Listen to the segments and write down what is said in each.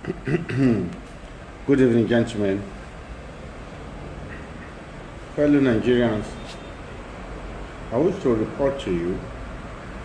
Good evening, gentlemen, fellow Nigerians. I wish to report to you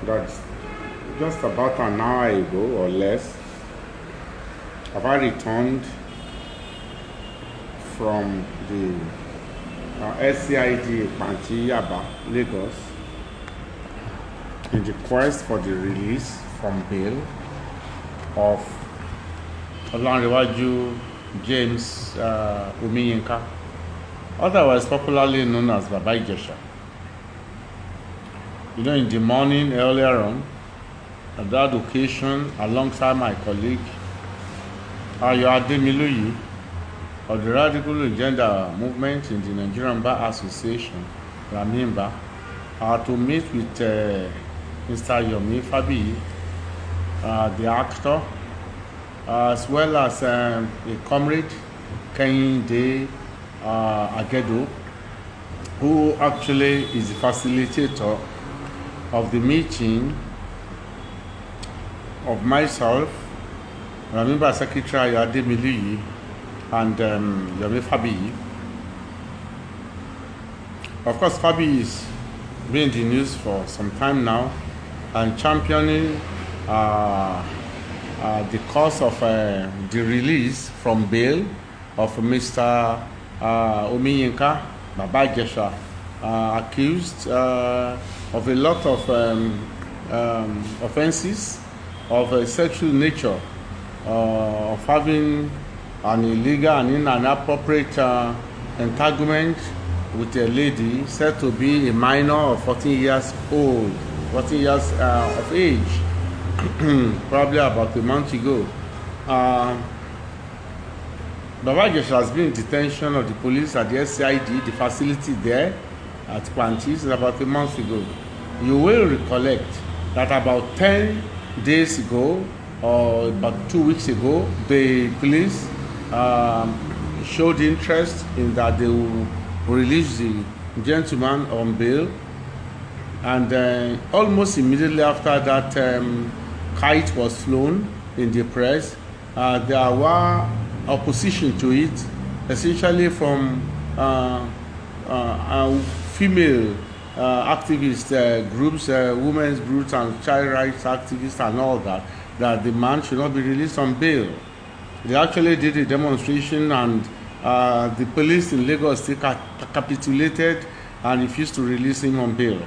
that just about an hour ago or less, I returned from the SCID Panti, Lagos, in the quest for the release from bail of Olanrewaju James Omiyinka, otherwise popularly known as Baba Ijesha. You know, in the morning earlier on, at that occasion, alongside my colleague Ademiluyi of the Radical Agenda Movement in the Nigerian Bar Association, Ramimba, to meet with Mr. Yomi Fabi, the actor, as well as a comrade, Kehinde Agedo, who actually is the facilitator of the meeting of myself, Ramimba Secretary Ademiluyi, and Yomi Fabi. Of course, Fabi is been in the news for some time now and championing the cause of the release from bail of Mr. Omiyinka, Baba Ijesha, accused of a lot of offenses of a sexual nature, of having an illegal and inappropriate entanglement with a lady said to be a minor of 14 years old, 14 years of age, probably about a month ago. Baba Ijesha has been in detention of the police at the SCID, the facility there at Panti, about a month ago. You will recollect that about 10 days ago, or about 2 weeks ago, the police showed interest in that they will release the gentleman on bail, and almost immediately after that kite was flown in the press, there were opposition to it, essentially from female activist groups, women's groups and child rights activists and all that the man should not be released on bail. They actually did a demonstration, and the police in Lagos State capitulated and refused to release him on bail.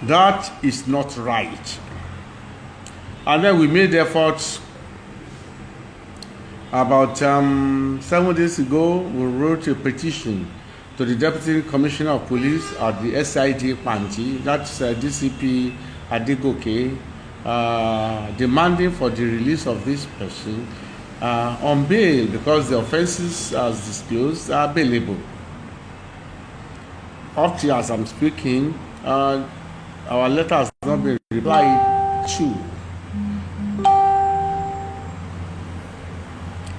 That is not right. And then we made efforts. About 7 days ago, we wrote a petition to the Deputy Commissioner of Police at the SID Panti, that's DCP Adegoke, demanding for the release of this person on bail because the offenses as disclosed are bailable. Up to as I'm speaking, our letter has not been replied to.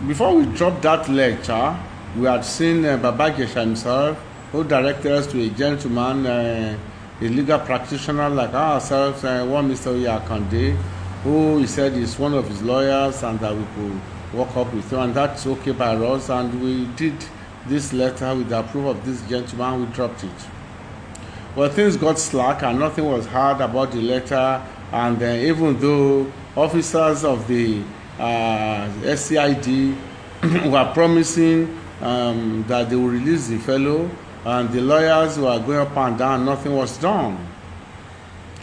Before we dropped that lecture, we had seen Baba Ijesha himself, who directed us to a gentleman, a legal practitioner like ourselves, one Mr. Oyakande, who he said is one of his lawyers and that we could work up with him, and that's okay by us. And we did this letter with the approval of this gentleman. We dropped it. Well, things got slack and nothing was heard about the letter, and even though officers of the SCID were promising that they will release the fellow, and the lawyers were going up and down, nothing was done.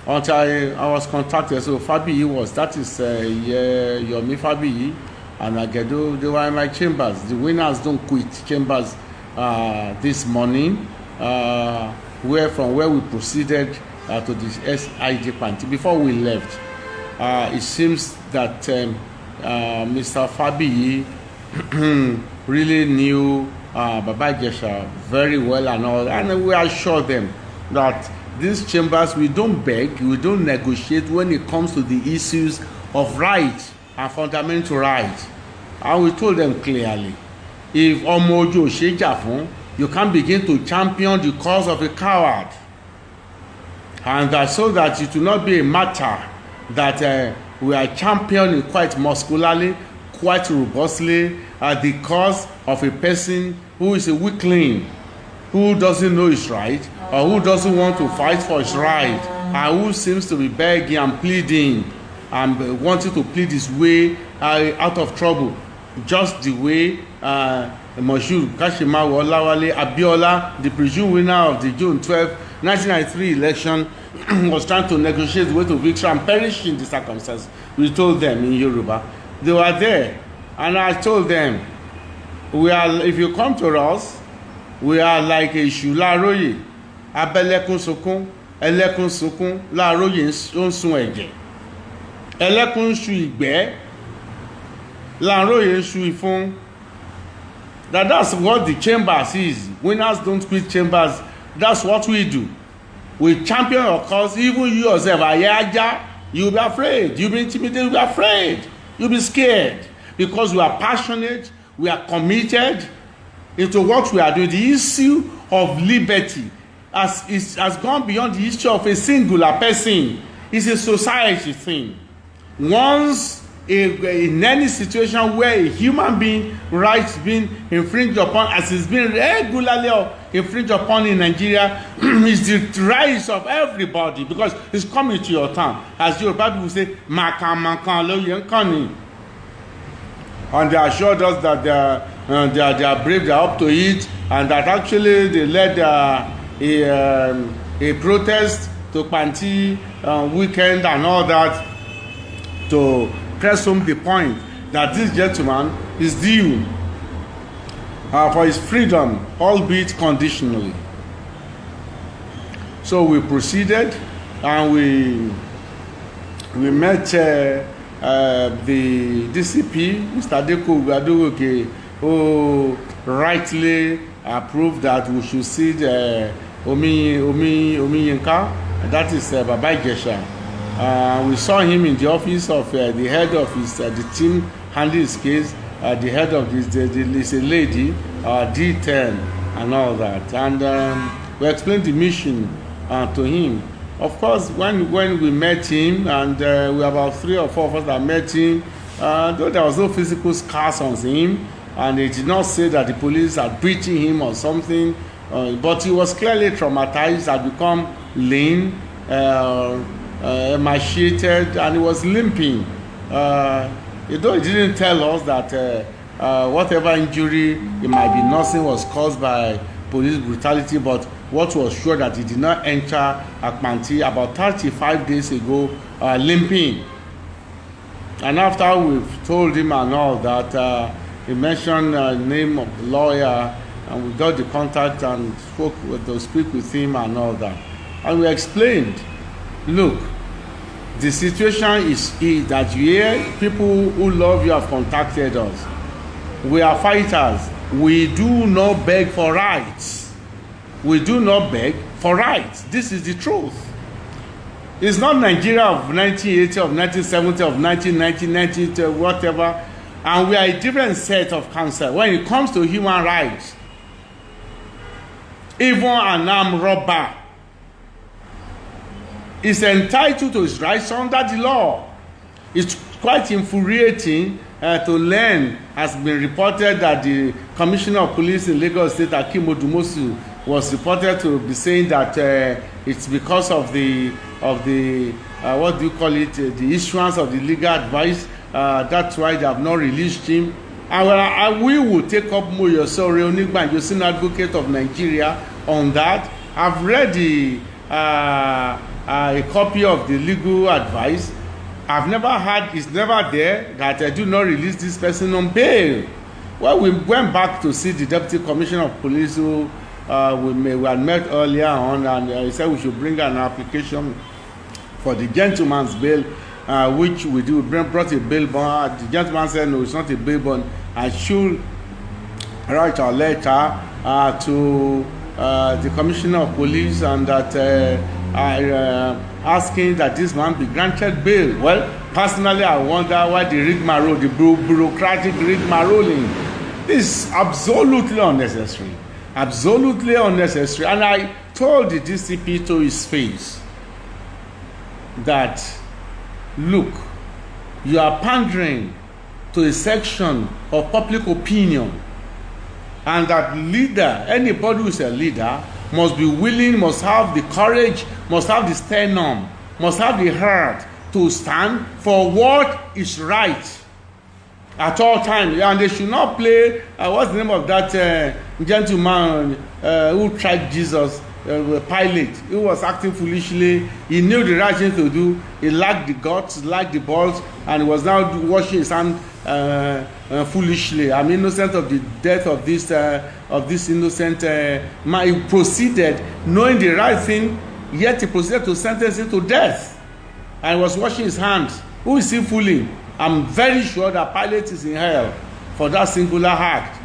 Until I was contacted, so Fabi was, that is Yomi Fabi and Agedo, they were in my chambers. The winners don't quit chambers this morning, from where we proceeded to the SID Panti. Before we left, it seems that Mr. Fabi really knew Baba Ijesha very well and all, and we assured them that these chambers, we don't beg, we don't negotiate when it comes to the issues of rights and fundamental rights. And we told them clearly, if Omojo Shejafun, you can't begin to champion the cause of a coward. And so that it will not be a matter that we are championing quite muscularly, quite robustly the cause of a person who is a weakling, who doesn't know his right, or who doesn't want to fight for his right, and who seems to be begging and pleading and wanting to plead his way out of trouble, just the way Moshood Kashimawo Olawale Abiola, the presumed winner of the June 12, 1993 election, was trying to negotiate the way to victory and perished in the circumstances. We told them in Yoruba. They were there, and I told them, if you come to us, we are like Èṣù láàróyè, abẹ́lẹ́kún sunkún, ẹlẹ́kún sunkún, láàróyè ń sun ẹ̀jẹ̀, ẹlẹ́kún ń sun ìgbẹ́, láàróyè ń sun ìfún. That's what the chambers is. Winners don't quit chambers. That's what we do. We champion your cause. Even you yourself, Ayaja, you'll be afraid. You'll be intimidated. You'll be afraid. You'll be scared because we are passionate. We are committed into what we are doing. The issue of liberty has gone beyond the issue of a singular person. It's a society thing. Once in any situation where a human being rights being infringed upon, as it's been regularly infringed upon in Nigeria, is the rights of everybody, because it's coming to your town. As your people say, "Makan lo yen kani," and they assured us that they are brave, they are up to it, and that actually they led a protest to Panti weekend and all that to press home the point that this gentleman is due for his freedom, albeit conditionally. So we proceeded, and we met the DCP, Mr. Deko Ugadogoke, who rightly approved that we should see the Omi Yinka, that is Baba Ijesha. We saw him in the office of the head of his the team handling his case. The head of this is a lady, D10 and all that, and we explained the mission to him. Of course, when we met him, and we were about 3 or 4 of us that met him, though there was no physical scars on him, and they did not say that the police had beaten him or something, but he was clearly traumatized, had become lean, emaciated, and he was limping. Though he didn't tell us that whatever injury he might be nursing was caused by police brutality, but what was sure that he did not enter Panti about 35 days ago limping. And after we've told him and all that, he mentioned the name of the lawyer, and we got the contact and spoke to speak with him and all that. And we explained, look, the situation is that you hear people who love you have contacted us. We are fighters. We do not beg for rights. We do not beg for rights. This is the truth. It's not Nigeria of 1980, of 1970, of 1990, 1990, whatever. And we are a different set of counsel when it comes to human rights. Even an armed robber is entitled to his rights under the law. It's quite infuriating to learn, has been reported, that the Commissioner of Police in Lagos State, Akim Odumosu, was reported to be saying that it's because of the what do you call it, the issuance of the legal advice. That's why they have not released him. And we will take up Moyo Sore Onigbanjo, Senior Advocate of Nigeria, on that. I've read a copy of the legal advice. I've never had, it's never there that I do not release this person on bail. Well, we went back to see the Deputy Commissioner of Police, who we had met earlier on, and he said we should bring an application for the gentleman's bail, which we do. We brought a bail bond. The gentleman said, no, it's not a bail bond. I should write a letter to the Commissioner of Police, and that asking that this man be granted bail. Well, personally, I wonder why the rigmarole, the bureaucratic rigmaroling. This is absolutely unnecessary. Absolutely unnecessary. And I told the DCP to his face that, look, you are pandering to a section of public opinion, and that leader, anybody who is a leader, must be willing, must have the courage, must have the sternum, must have the heart to stand for what is right at all times. And they should not play, what's the name of that gentleman who tried Jesus, Pilate? He was acting foolishly. He knew the right thing to do. He lacked the guts, lacked the balls, and he was now washing his hand foolishly. I'm innocent of the death of this innocent man. He proceeded, knowing the right thing, yet he proceeded to sentence him to death. And he was washing his hands. Who is he fooling? I'm very sure that Pilate is in hell for that singular act.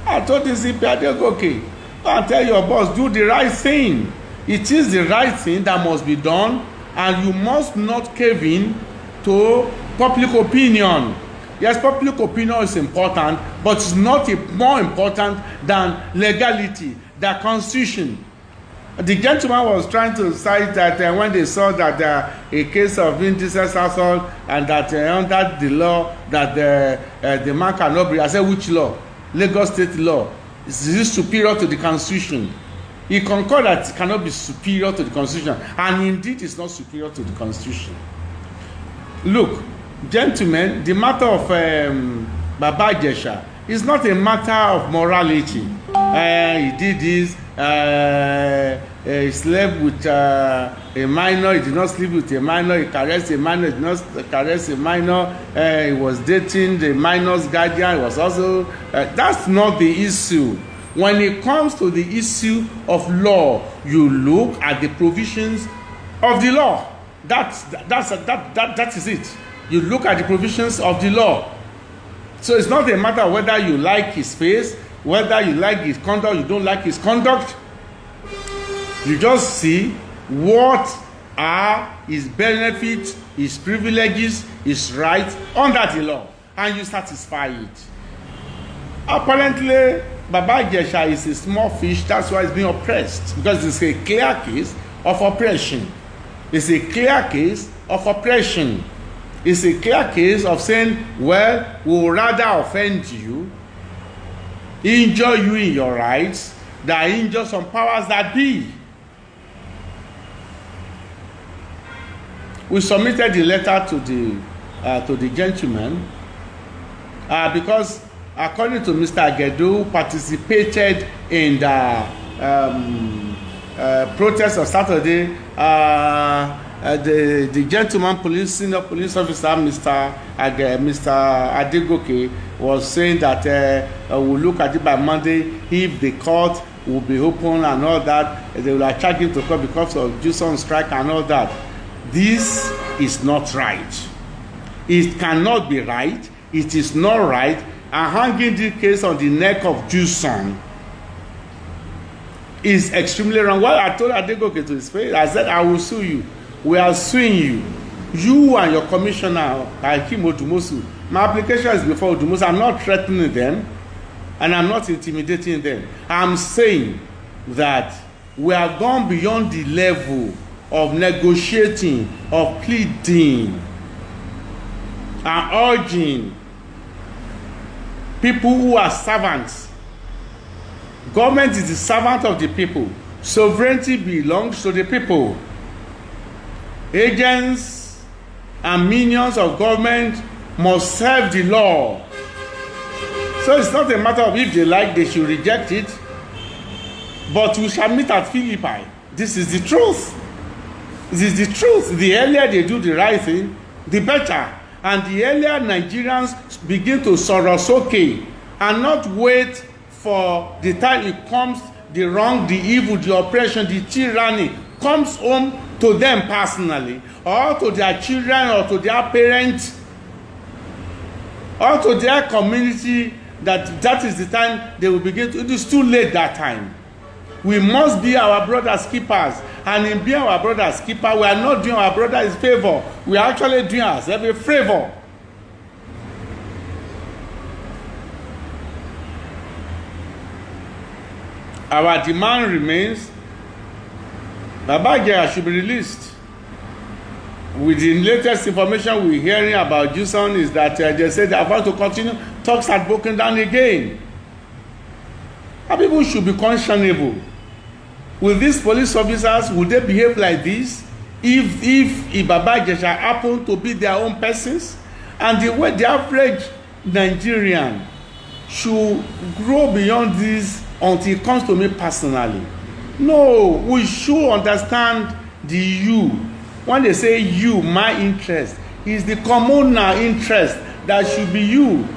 I told this okay, go and tell your boss, do the right thing. It is the right thing that must be done, and you must not cave in to public opinion. Yes, public opinion is important, but it's not more important than legality, the constitution. The gentleman was trying to cite that when they saw that a case of indecent assault, and that under the law that the man cannot be. I said, which law? Lagos State law. Is this superior to the constitution? He concurred that it cannot be superior to the constitution, and indeed it's not superior to the constitution. Look, gentlemen, the matter of Baba Ijesha is not a matter of morality. He did this. He slept with a minor. He did not sleep with a minor. He caressed a minor. He did not caress a minor. He was dating the minor's guardian. He was also. That's not the issue. When it comes to the issue of law, you look at the provisions of the law. That is it. You look at the provisions of the law. So it's not a matter of whether you like his face, whether you like his conduct, you don't like his conduct. You just see what are his benefits, his privileges, his rights under the law, and you satisfy it. Apparently, Baba Ijesha is a small fish, that's why it's being oppressed, because it's a clear case of oppression. It's a clear case of oppression. It's a clear case of saying, well, we'll rather offend you, injure you in your rights, than injure some powers that be. We submitted the letter to the gentleman because, according to Mr. Agedu, who participated in the protest of Saturday, the gentleman, senior police officer, Mr. Adegoke, was saying that we'll look at it by Monday. If the court will be open and all that, they will charge him to court because of Jews on strike and all that. This is not right. It cannot be right. It is not right. And hanging the case on the neck of Juson is extremely wrong. Well, I told Adegoke to his face, I said, I will sue you. We are suing you. You and your commissioner, Hakeem Odumosu. My application is before Odumosu. I'm not threatening them, and I'm not intimidating them. I'm saying that we have gone beyond the level of negotiating, of pleading, and urging people who are servants. Government is the servant of the people. Sovereignty belongs to the people. Agents and minions of government must serve the law. So it's not a matter of if they like, they should reject it. But we shall meet at Philippi. This is the truth. This is the truth. The earlier they do the right thing, the better. And the earlier Nigerians begin to sorosoke and not wait for the time it comes, the wrong, the evil, the oppression, the tyranny comes home to them personally, or to their children, or to their parents, or to their community, that is the time they will begin to. It is too late that time. We must be our brother's keepers. And in being our brother's keeper, we are not doing our brother a favor. We are actually doing ourselves a favor. Our demand remains, Baba Ijesha should be released. with the latest information we're hearing about Juson is that they said they are about to continue. Talks had broken down again. And people should be conscionable. Will these police officers, would they behave like this if Baba Ijesha happen to be their own persons? And the way the average Nigerian should grow beyond this until it comes to me personally. No, we should understand the you. When they say you, my interest, is the communal interest that should be you.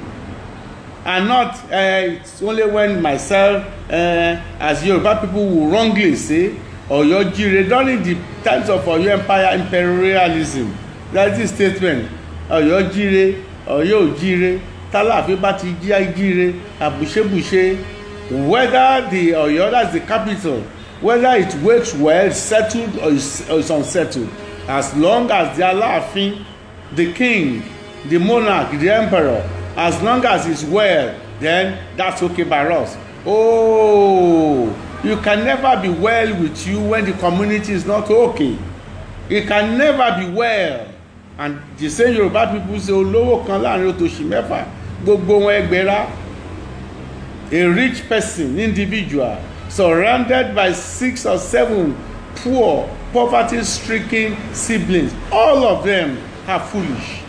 And not it's only when myself, as Yoruba people will wrongly say, or your jire, during the times of your empire imperialism, that's the statement, or your jire, or your jire, tala afibati jire, abushe, whether the Oyo, that's the capital, whether it works well, settled, or is unsettled, as long as they are laughing, the king, the monarch, the emperor, as long as it's well, then that's okay by us. Oh, you can never be well with you when the community is not okay. It can never be well. And the same Yoruba people say, Olówó kan láàrin òtòṣì mẹ́fà, gbogbo wọn ẹgbẹ̀rá. A rich person, individual, surrounded by 6 or 7 poor, poverty-stricken siblings, all of them are foolish.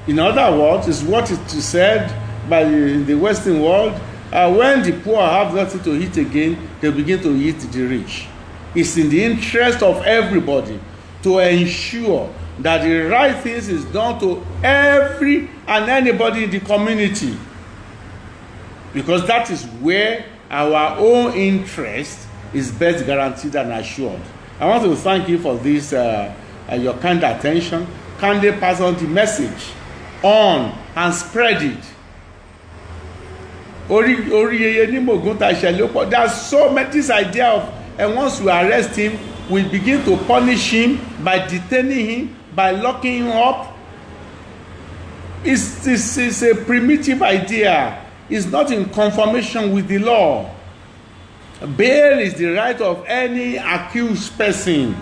In other words, is what is said by the Western world, when the poor have nothing to eat again, they begin to eat the rich. It's in the interest of everybody to ensure that the right things is done to every and anybody in the community, because that is where our own interest is best guaranteed and assured. I want to thank you for this, your kind attention. Kindly pass on the message on and spread it. There's so much this idea of, and once we arrest him, we begin to punish him by detaining him, by locking him up. It's a primitive idea. It's not in conformation with the law. Bail is the right of any accused person.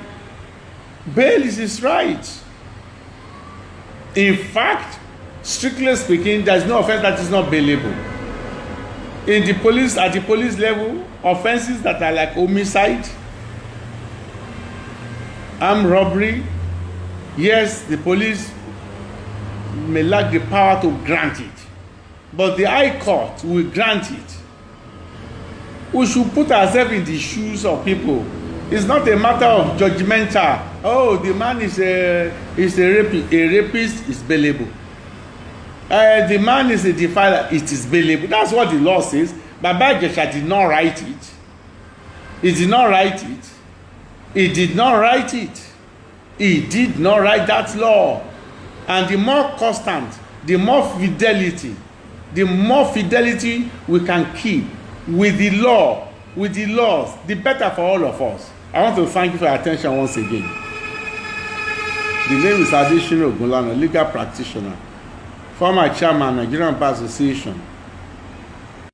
Bail is his right. In fact, strictly speaking, there is no offense that is not bailable. In the police, at the police level, offenses that are like homicide, armed robbery, yes, the police may lack the power to grant it, but the High Court will grant it. We should put ourselves in the shoes of people. It's not a matter of judgmental. Oh, the man is a rapist. A rapist is bailable. The man is a defiler. It is bailable. That's what the law says. Baba Ijesha did not write it. He did not write it. He did not write it. He did not write that law. And the more constant, the more fidelity we can keep with the law, with the laws, the better for all of us. I want to thank you for your attention once again. The name is Adesina Ogunlana, legal practitioner, former chairman, Nigerian Bar Association.